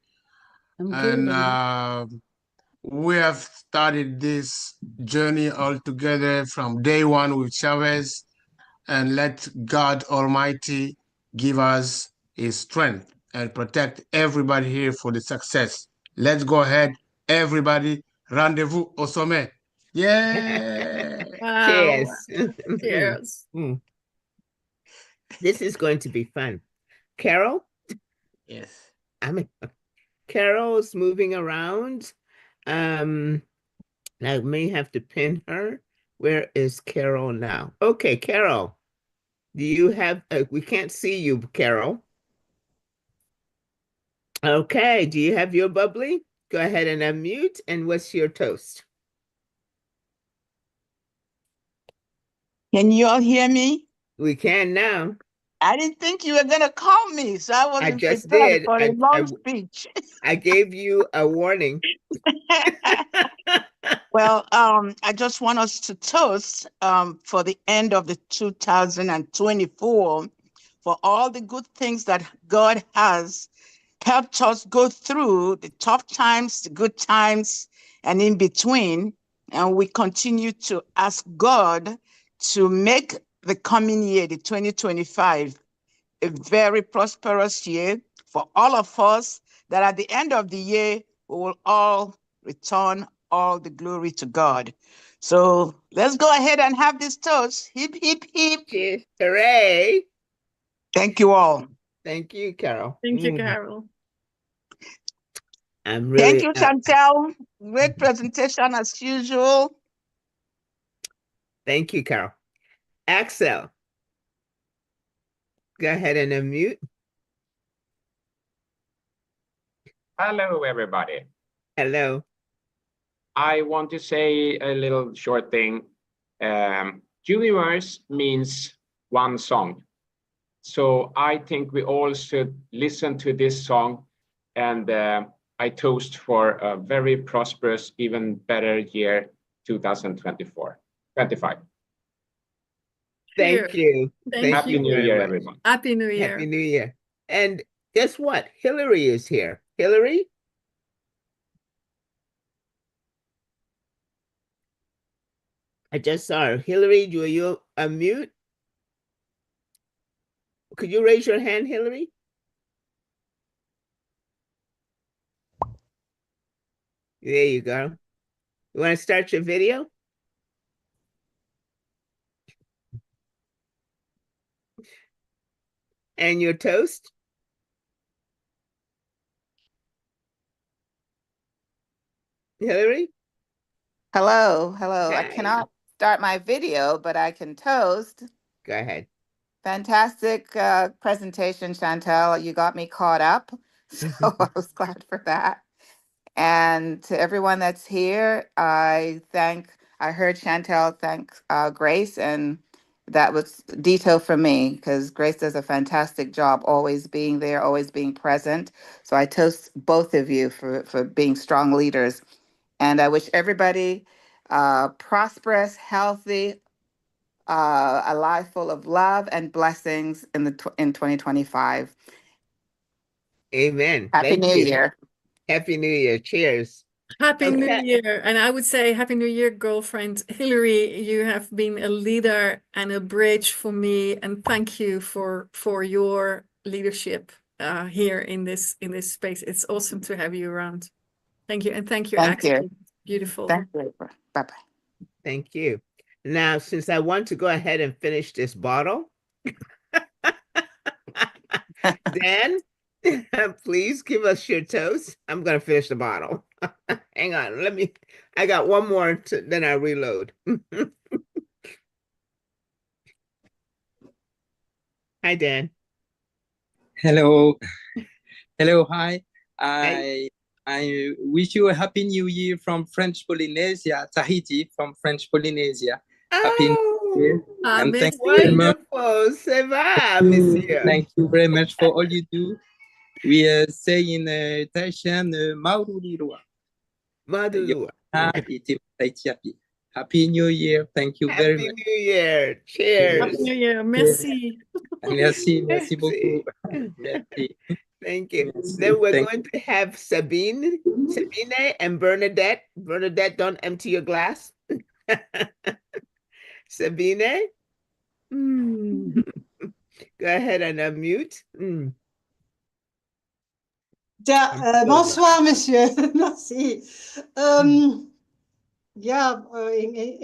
I'm And good. we have started this journey all together from day one with Chavez, and let God Almighty give us his strength and protect everybody here for the success. Let's go ahead, everybody. Rendezvous au sommet. Yeah. Wow. Cheers. Cheers. This is going to be fun. Carol? Yes. Carol's moving around. I may have to pin her. Where is Carol now? Okay, Carol. Do you have, we can't see you, Carol. Okay, do you have your bubbly? Go ahead and unmute. And what's your toast? Can you all hear me? We can now. I didn't think you were going to call me, so I wasn't just prepared did. for a long speech. I gave you a warning. Well, I just want us to toast for the end of the 2024 for all the good things that God has helped us go through, the tough times, the good times, and in between. And we continue to ask God to make the coming year, the 2025, a very prosperous year for all of us, that at the end of the year, we will all return all the glory to God. So let's go ahead and have this toast. Hip, hip, hip. Cheers. Hooray. Thank you all. Thank you, Carol. Thank you, Carol. I'm really, Thank you, Chantal. Great presentation as usual. Thank you, Carol. Axel, go ahead and unmute. Hello, everybody. Hello. I want to say a little short thing. Universe means one song. So I think we all should listen to this song, and I toast for a very prosperous, even better year, 2024, 25. Thank you. Thank Happy you. New Year, everyone. Happy New Year. Happy New Year. And guess what? Hillary is here. Hillary? I just saw her. Hillary, will you unmute? Could you raise your hand, Hillary? There you go. You want to start your video? And your toast? Hillary? Hello, hello. I Hi. cannot start my video, but I can toast. Go ahead. Fantastic presentation, Chantel. You got me caught up. So I was glad for that. And to everyone that's here, I heard Chantel thank Grace, and that was ditto for me because Grace does a fantastic job always being there, always being present. So I toast both of you for being strong leaders. And I wish everybody prosperous, healthy, a life full of love and blessings in 2025. Amen. Happy Thank New you. Year. Happy New Year. Cheers. Happy New Okay. Year. And I would say Happy New Year, girlfriend. Hillary, you have been a leader and a bridge for me. And thank you for your leadership here in this space. It's awesome to have you around. Thank you. And thank you, Thank you. Axel. Beautiful. Thank you. Bye-bye. Thank you. Now, since I want to go ahead and finish this bottle, Dan, please give us your toast. I'm going to finish the bottle. Hang on. I got one more, then I reload. Hi, Dan. Hello. Hello, hi. I wish you a happy new year from French Polynesia, Tahiti from French Polynesia. Happy New Year. And thank you very much. Wonderful. Ça va, monsieur? Thank you very much for all you do. We say in Tahitian, Maurulirua. Maurulirua. Happy New Year. Thank you very much. Happy New Year. Cheers. Happy New Year. Merci. Merci beaucoup. Merci. Thank you. Merci. Then we're going to have Sabine and Bernadette. Bernadette, don't empty your glass. Sabine? Go ahead and unmute. Bonsoir, monsieur. Merci. ¿En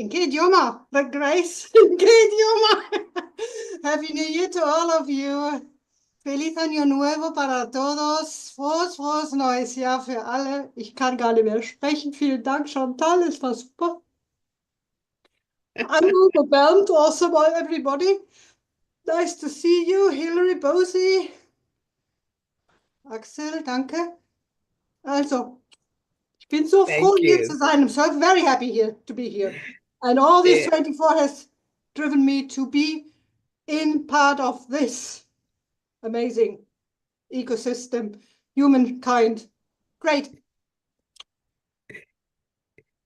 qué idioma? But Grace, ¿en qué idioma? Happy New Year to all of you. Feliz Año Nuevo para todos. Frohes neues Jahr für alle. Ich kann gar nicht mehr sprechen. Vielen Dank, Chantal. Es war super. I'm overwhelmed also by everybody. Nice to see you, Hillary, Bosie. Axel, danke. Also, ich bin so froh, hier zu sein. I'm so very happy here to be here. And all this 24 has driven me to be in part of this amazing ecosystem, humankind. Great.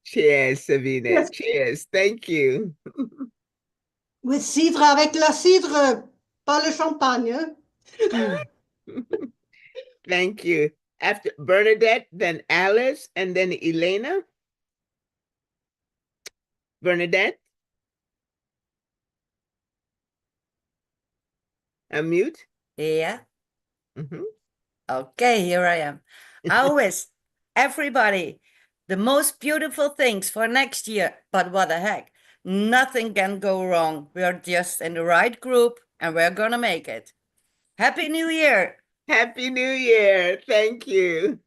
Cheers, Sabine. Yes. Cheers. Thank you. With cidre, avec la cidre, pas le champagne. Thank you. After Bernadette, then Alice, and then Elena. Bernadette? Unmute? Yeah. Okay, here I am. I wish everybody the most beautiful things for next year, but what the heck, nothing can go wrong. We are just in the right group and we're gonna make it. Happy New Year. Happy New Year. Thank you.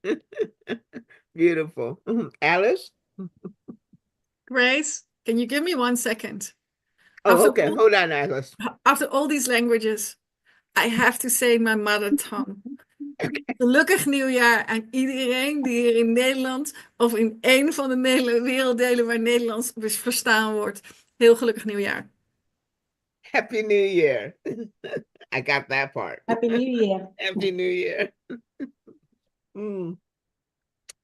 Beautiful. Alice? Grace, can you give me 1 second? Oh, okay. Hold on, Alice. After all these languages, I have to say my mother tongue. Gelukkig nieuwjaar aan iedereen die hier in Nederland of in een van de werelddelen waar Nederlands verstaan wordt. Heel gelukkig nieuwjaar. Happy New Year. I got that part. Happy New Year. Happy New Year.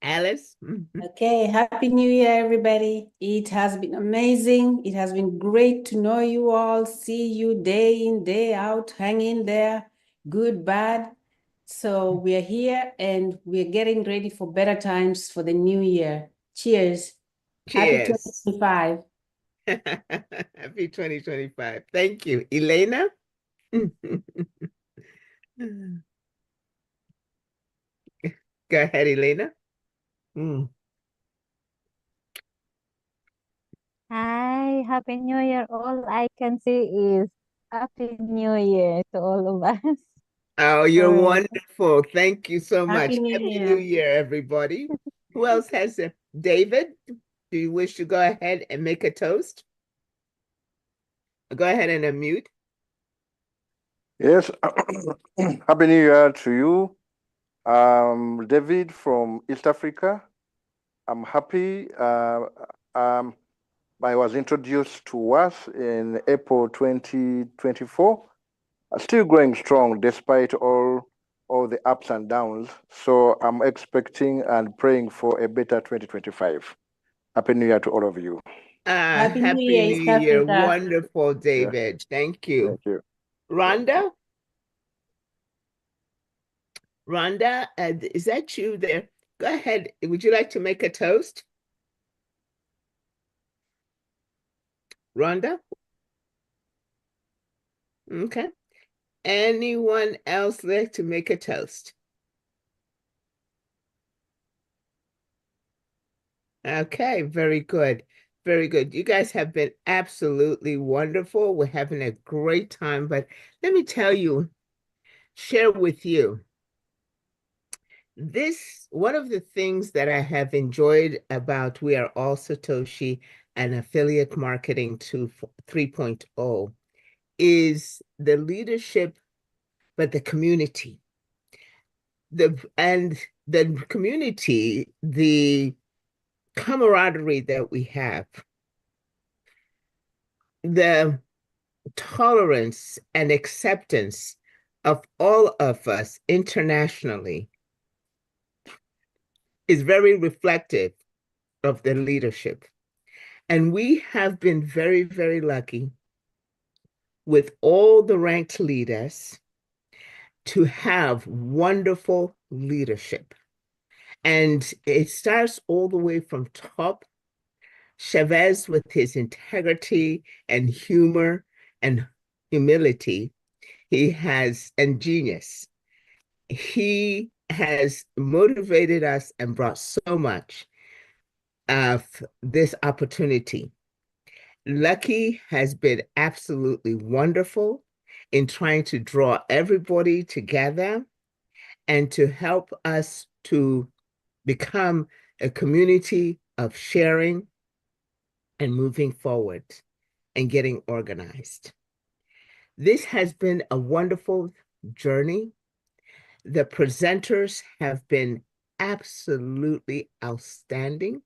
Alice? Okay, Happy New Year, everybody. It has been amazing. It has been great to know you all, see you day in, day out, hang in there, good, bad. So we're here and we're getting ready for better times for the new year. Cheers. Cheers. Happy 2025. Happy 2025. Thank you. Elena? Go ahead, Elena. Mm. Hi, Happy New Year. All I can say is Happy New Year to all of us. Oh, you're All right. wonderful. Thank you so much. Happy New Happy Year. New Year, everybody. Who else has it? David, do you wish to go ahead and make a toast? Go ahead and unmute. Yes, Happy New Year to you. David from East Africa. I'm happy. I was introduced to WAS in April 2024. Still going strong despite all the ups and downs. So I'm expecting and praying for a better 2025. Happy New Year to all of you. Happy New Happy Year, New East Year. Africa. Wonderful, David. Thank you. Thank you. Rhonda? Rhonda, is that you there? Go ahead. Would you like to make a toast? Rhonda? Okay. Anyone else like to make a toast? Okay, very good. Very good. You guys have been absolutely wonderful. We're having a great time, but let me tell you, share with you. One of the things that I have enjoyed about We Are All Satoshi and Affiliate Marketing 3.0 is the leadership, but the community. The community, the camaraderie that we have, the tolerance and acceptance of all of us internationally is very reflective of the leadership. And we have been very, very lucky with all the ranked leaders to have wonderful leadership. And it starts all the way from top. Chavez, with his integrity and humor and humility, and genius. He has motivated us and brought so much of this opportunity. Lucky has been absolutely wonderful in trying to draw everybody together and to help us to become a community of sharing and moving forward and getting organized. This has been a wonderful journey. The presenters have been absolutely outstanding.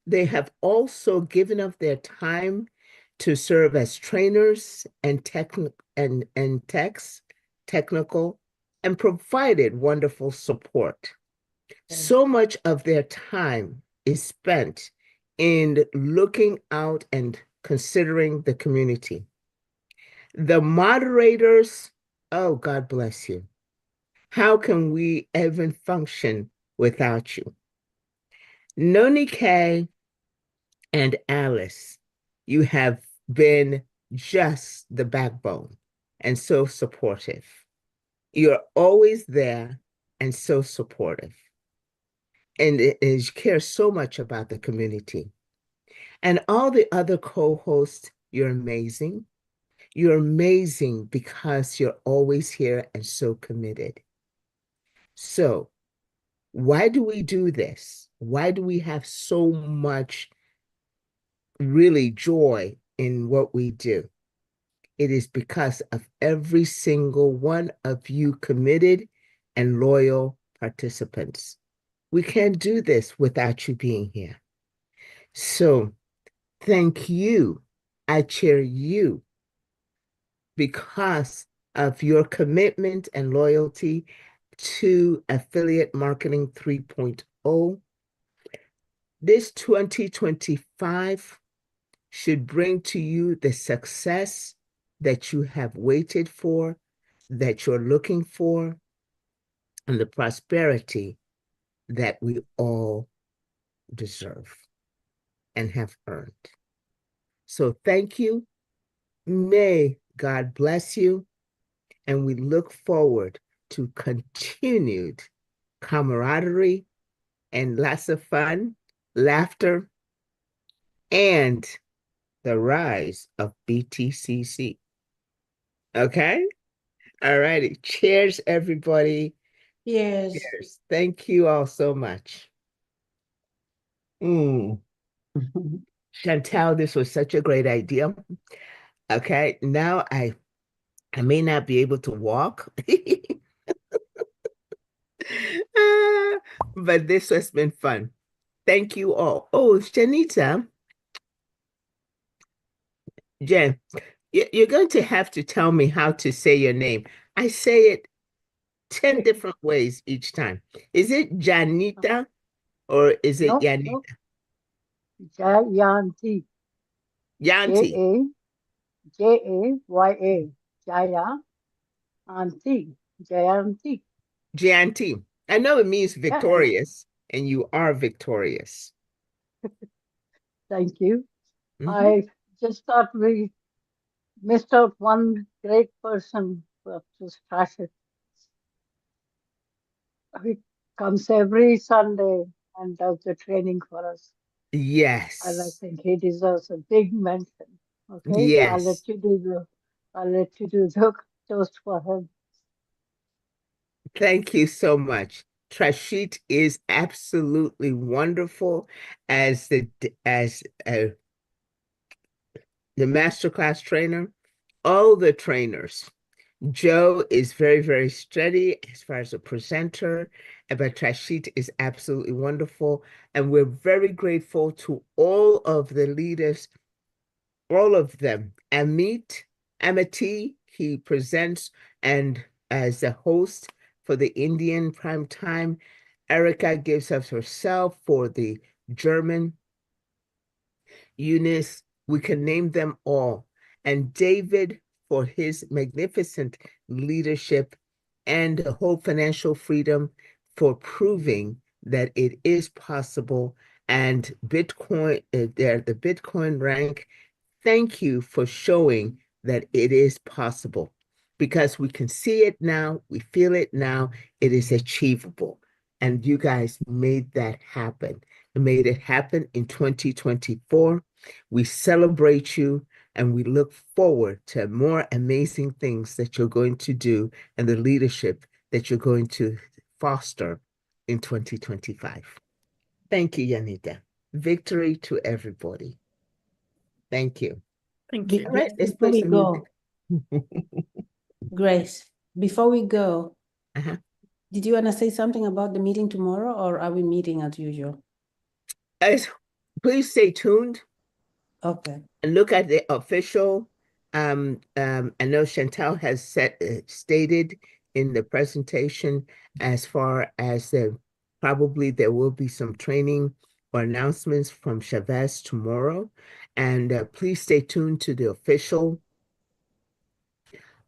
They have also given up their time to serve as trainers and technical and provided wonderful support. So much of their time is spent in looking out and considering the community. The moderators, oh, God bless you. How can we even function without you? Noni K and Alice, you have been just the backbone and so supportive. You're always there and so supportive. And you care so much about the community. And all the other co-hosts, you're amazing. You're amazing because you're always here and so committed. So why do we do this? Why do we have so much really joy in what we do? It is because of every single one of you committed and loyal participants. We can't do this without you being here. So thank you. I cheer you because of your commitment and loyalty to Affiliate Marketing 3.0. This 2025 should bring to you the success that you have waited for, that you're looking for, and the prosperity that we all deserve and have earned. So thank you. May God bless you. And we look forward to continued camaraderie and lots of fun, laughter, and the rise of BTCC. Okay? All righty. Cheers, everybody. Yes. Cheers. Thank you all so much. Chantal, this was such a great idea. Okay, now I may not be able to walk, but this has been fun. Thank you all. Oh, Janita, Jen, you're going to have to tell me how to say your name. I say it 10 different ways each time. Is it Janita or is it Nope, Yanita? nope. Jayanti. Yanti. Jaya. Jaya. Auntie. Jayanti. Jayanti. I know it means Yeah. victorious, and you are victorious. Thank you. Mhm. I just thought we missed out one great person to Trash It. He comes every Sunday and does the training for us. And I Yes. think he deserves a big mention. Okay, I'll Yes. let you do the toast for him. Thank you so much. Trashit is absolutely wonderful as the masterclass trainer. All the trainers. Joe is very, very steady as far as a presenter, but Trashit is absolutely wonderful. And we're very grateful to all of the leaders, all of them. Amity, he presents and as the host for the Indian prime time. Erica gives us herself for the German. Eunice, we can name them all. And David for his magnificent leadership, and Hope Financial Freedom for proving that it is possible. And Bitcoin, the Bitcoin rank, thank you for showing that it is possible, because we can see it now, we feel it now, it is achievable. And you guys made that happen. You made it happen in 2024. We celebrate you and we look forward to more amazing things that you're going to do and the leadership that you're going to foster in 2025. Thank you, Yanita. Victory to everybody. Thank you. Thank Be- you. All right, let's Before play we some go, music. Grace, before we go, Uh-huh. did you want to say something about the meeting tomorrow, or are we meeting as usual? Please stay tuned Okay. and look at the official. I know Chantal has stated in the presentation as far as probably there will be some training or announcements from Chavez tomorrow. And please stay tuned to the official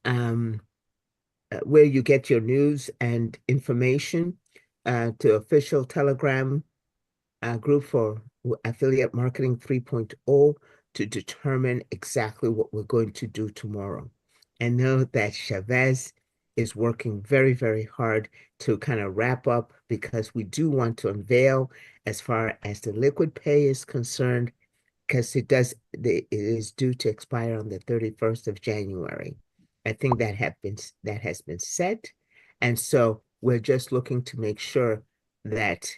where you get your news and information, to official Telegram group for Affiliate Marketing 3.0 to determine exactly what we're going to do tomorrow. And know that Chavez is working very, very hard to kind of wrap up, because we do want to unveil as far as the liquid pay is concerned, because it is due to expire on the 31st of January. I think that has been set. And so we're just looking to make sure that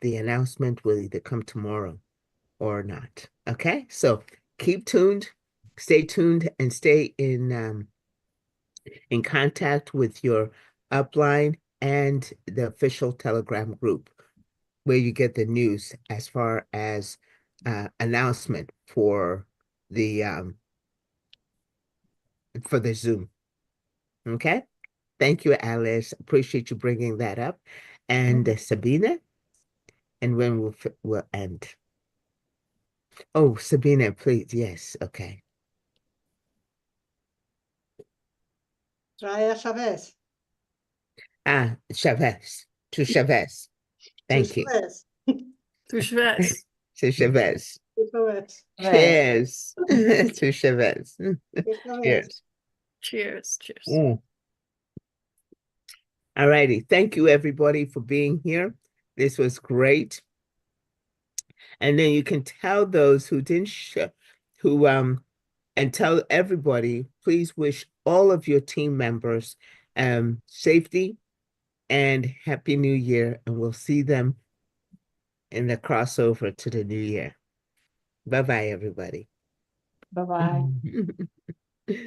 the announcement will either come tomorrow or not. Okay, so keep tuned, stay tuned, and stay in contact with your upline and the official Telegram group, where you get the news as far as announcement for the Zoom. Okay, thank you, Alice. Appreciate you bringing that up, and Sabina. And when we'll end. Oh, Sabina, please. Yes. Okay. Raya Chavez. Chavez. To Chavez. Thank you. Chavez. To Chavez. To Chavez. Chavez. Cheers. To Chavez. Chavez. Cheers. Cheers. Cheers. Mm. All righty. Thank you, everybody, for being here. This was great. And then you can tell those who didn't and tell everybody, please wish all of your team members safety and Happy New Year. And we'll see them in the crossover to the new year. Bye-bye, everybody. Bye-bye.